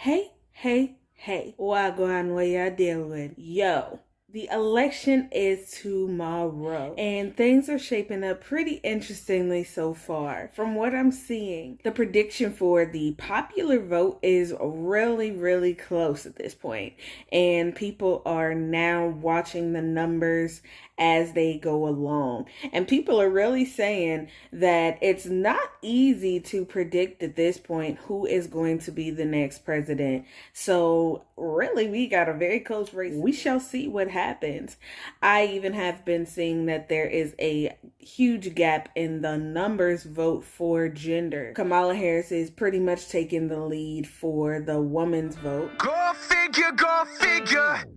Hey, Wagwan, what y'all dealing with? Yo, the election is tomorrow, and things are shaping up pretty interestingly so far. From what I'm seeing, the prediction for the popular vote is really close at this point, and people are now watching the numbers as they go along. And people are really saying that it's not easy to predict at this point who is going to be the next president. So really, we got a very close race. We shall see what happens. I even have been seeing that there is a huge gap in the numbers vote for gender. Kamala Harris is pretty much taking the lead for the woman's vote. Go figure.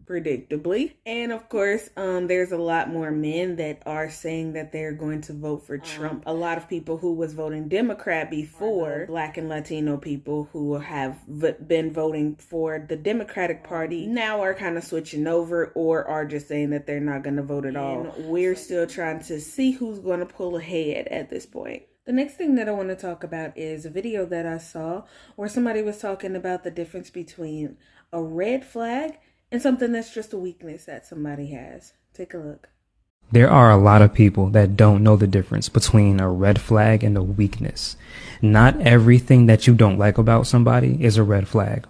Predictably. And of course, there's a lot more men that are saying that they're going to vote for Trump. A lot of people who was voting Democrat before, Black and Latino people who have been voting for the Democratic Party, now are kind of switching over or are just saying that they're not going to vote at all. And we're still trying to see who's going to pull ahead at this point. The next thing that I want to talk about is a video that I saw where somebody was talking about the difference between a red flag and something that's just a weakness that somebody has. Take a look. There are a lot of people that don't know the difference between a red flag and a weakness. Not everything that you don't like about somebody is a red flag.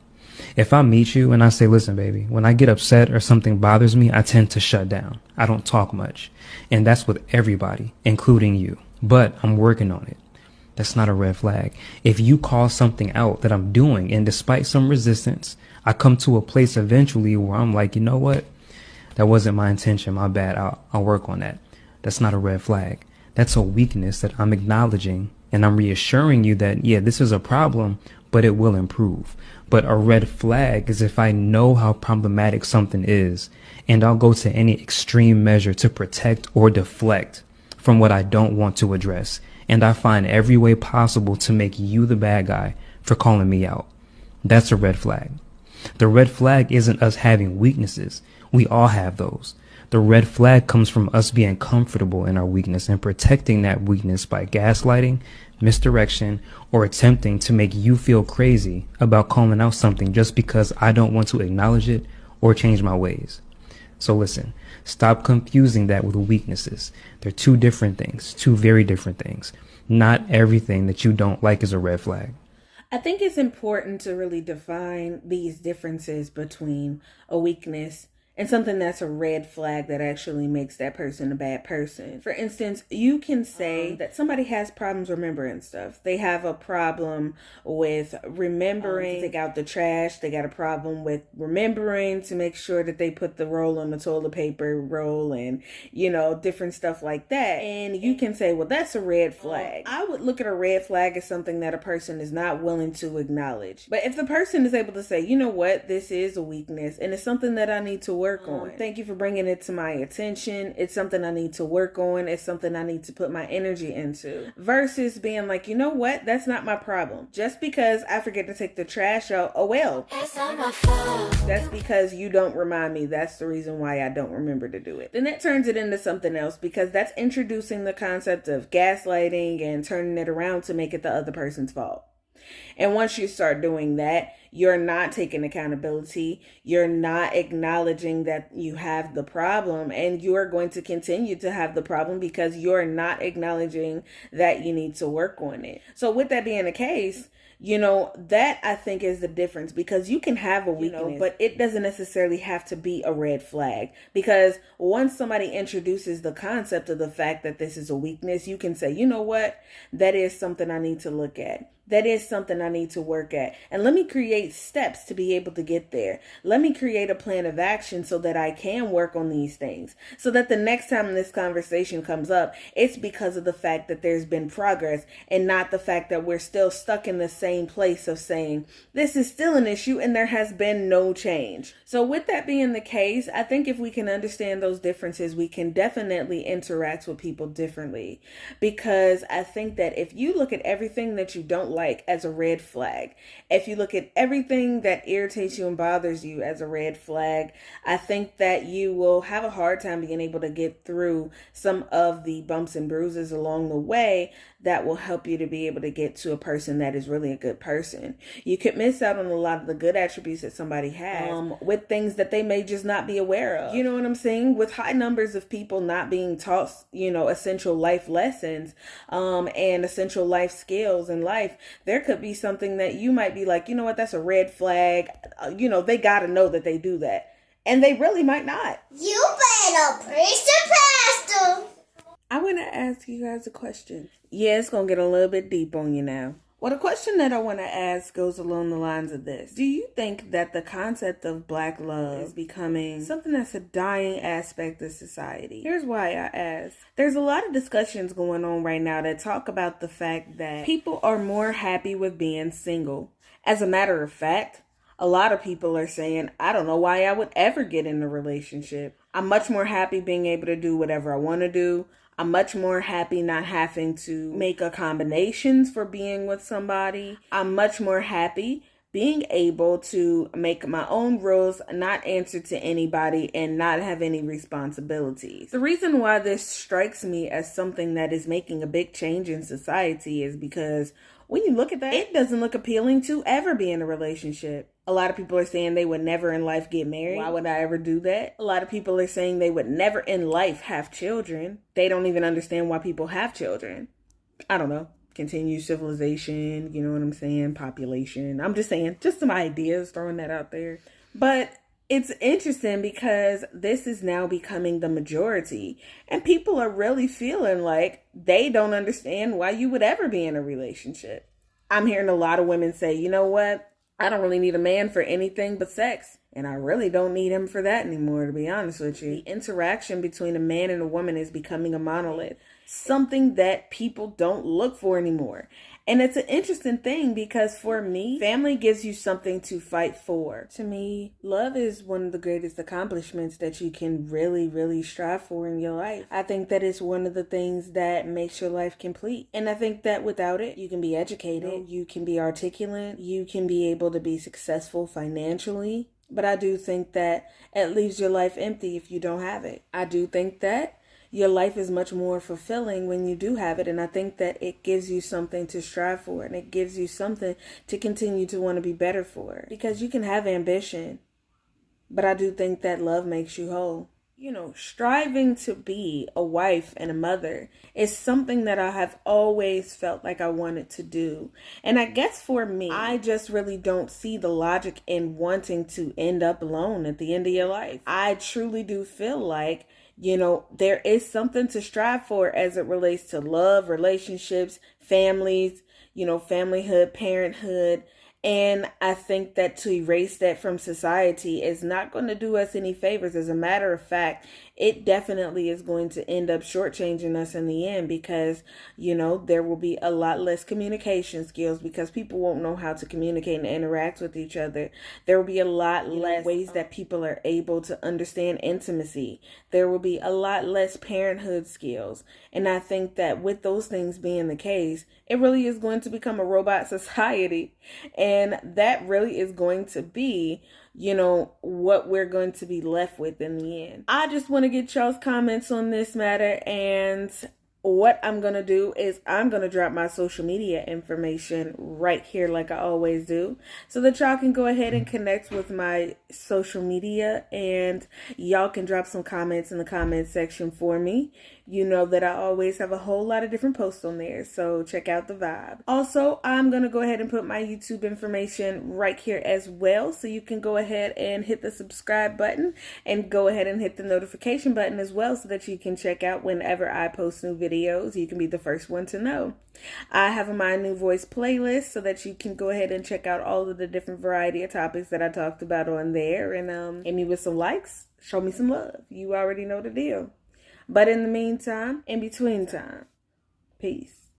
If I meet you and I say, listen, baby, when I get upset or something bothers me, I tend to shut down. I don't talk much. And that's with everybody, including you. But I'm working on it. That's not a red flag. If you call something out that I'm doing, and despite some resistance, I come to a place eventually where I'm like, you know what? That wasn't my intention. My bad. I'll work on that. That's not a red flag. That's a weakness that I'm acknowledging, and I'm reassuring you that, yeah, this is a problem, but it will improve. But a red flag is if I know how problematic something is, and I'll go to any extreme measure to protect or deflect from what I don't want to address. And I find every way possible to make you the bad guy for calling me out. That's a red flag. The red flag isn't us having weaknesses. We all have those. The red flag comes from us being comfortable in our weakness and protecting that weakness by gaslighting, misdirection, or attempting to make you feel crazy about calling out something just because I don't want to acknowledge it or change my ways. So listen, stop confusing that with weaknesses. They're two different things, two very different things. Not everything that you don't like is a red flag. I think it's important to really define these differences between a weakness and something that's a red flag that actually makes that person a bad person. For instance, you can say that somebody has problems remembering stuff. They have a problem with remembering to take out the trash. They got a problem with remembering to make sure that they put the roll on the toilet paper roll and, different stuff like that. And you can say, well, that's a red flag. I would look at a red flag as something that a person is not willing to acknowledge. But if the person is able to say, you know what, this is a weakness and it's something that I need to work on. Thank you for bringing it to my attention. It's something I need to work on. It's something I need to put my energy into. Versus being like, you know what? That's not my problem. Just because I forget to take the trash out, oh well. That's not my fault. That's because you don't remind me. That's the reason why I don't remember to do it. Then that turns it into something else because that's introducing the concept of gaslighting and turning it around to make it the other person's fault. And once you start doing that, you're not taking accountability. You're not acknowledging that you have the problem, and you're going to continue to have the problem because you're not acknowledging that you need to work on it. So with that being the case, that I think is the difference, because you can have a weakness, but it doesn't necessarily have to be a red flag, because once somebody introduces the concept of the fact that this is a weakness, you can say, you know what, that is something I need to look at. That is something I need to work at. And let me create steps to be able to get there. Let me create a plan of action so that I can work on these things. So that the next time this conversation comes up, it's because of the fact that there's been progress and not the fact that we're still stuck in the same place of saying, this is still an issue and there has been no change. So with that being the case, I think if we can understand those differences, we can definitely interact with people differently. Because I think that if you look at everything that you don't like as a red flag, if you look at everything that irritates you and bothers you as a red flag, I think that you will have a hard time being able to get through some of the bumps and bruises along the way that will help you to be able to get to a person that is really a good person. You could miss out on a lot of the good attributes that somebody has with things that they may just not be aware of. You know what I'm saying? With high numbers of people not being taught, essential life lessons and essential life skills in life, there could be something that you might be like, you know what, that's a red flag. They got to know that they do that. And they really might not. You better preach the pastor. I want to ask you guys a question. Yeah, it's going to get a little bit deep on you now. Well, the question that I want to ask goes along the lines of this. Do you think that the concept of Black love is becoming something that's a dying aspect of society? Here's why I ask. There's a lot of discussions going on right now that talk about the fact that people are more happy with being single. As a matter of fact, a lot of people are saying, I don't know why I would ever get in a relationship. I'm much more happy being able to do whatever I want to do. I'm much more happy not having to make accommodations for being with somebody. I'm much more happy being able to make my own rules, not answer to anybody, and not have any responsibilities. The reason why this strikes me as something that is making a big change in society is because when you look at that, it doesn't look appealing to ever be in a relationship. A lot of people are saying they would never in life get married. Why would I ever do that? A lot of people are saying they would never in life have children. They don't even understand why people have children. I don't know. Continue civilization, you know what I'm saying? Population. I'm just saying, just some ideas, throwing that out there. But it's interesting because this is now becoming the majority. And people are really feeling like they don't understand why you would ever be in a relationship. I'm hearing a lot of women say, you know what? I don't really need a man for anything but sex. And I really don't need him for that anymore, to be honest with you. The interaction between a man and a woman is becoming a monolith. Something that people don't look for anymore. And it's an interesting thing because for me, family gives you something to fight for. To me, love is one of the greatest accomplishments that you can really, really strive for in your life. I think that it's one of the things that makes your life complete. And I think that without it, you can be educated, you can be articulate, you can be able to be successful financially. But I do think that it leaves your life empty if you don't have it. I do think that your life is much more fulfilling when you do have it. And I think that it gives you something to strive for. And it gives you something to continue to want to be better for. Because you can have ambition. But I do think that love makes you whole. Striving to be a wife and a mother is something that I have always felt like I wanted to do. And I guess for me, I just really don't see the logic in wanting to end up alone at the end of your life. I truly do feel like there is something to strive for as it relates to love, relationships, families, familyhood, parenthood. And I think that to erase that from society is not going to do us any favors. As a matter of fact, it definitely is going to end up shortchanging us in the end because, there will be a lot less communication skills because people won't know how to communicate and interact with each other. There will be a lot less ways that people are able to understand intimacy. There will be a lot less parenthood skills. And I think that with those things being the case, it really is going to become a robot society. And that really is going to be what we're going to be left with in the end. I just want to get y'all's comments on this matter, and what I'm going to do is I'm going to drop my social media information right here like I always do so that y'all can go ahead and connect with my social media and y'all can drop some comments in the comment section for me. You know that I always have a whole lot of different posts on there, so check out the vibe. Also, I'm going to go ahead and put my YouTube information right here as well, so you can go ahead and hit the subscribe button and go ahead and hit the notification button as well so that you can check out whenever I post new videos. You can be the first one to know. I have a My New Voice playlist so that you can go ahead and check out all of the different variety of topics that I talked about on there and hit me with some likes, show me some love. You already know the deal. But in the meantime, in between time, peace.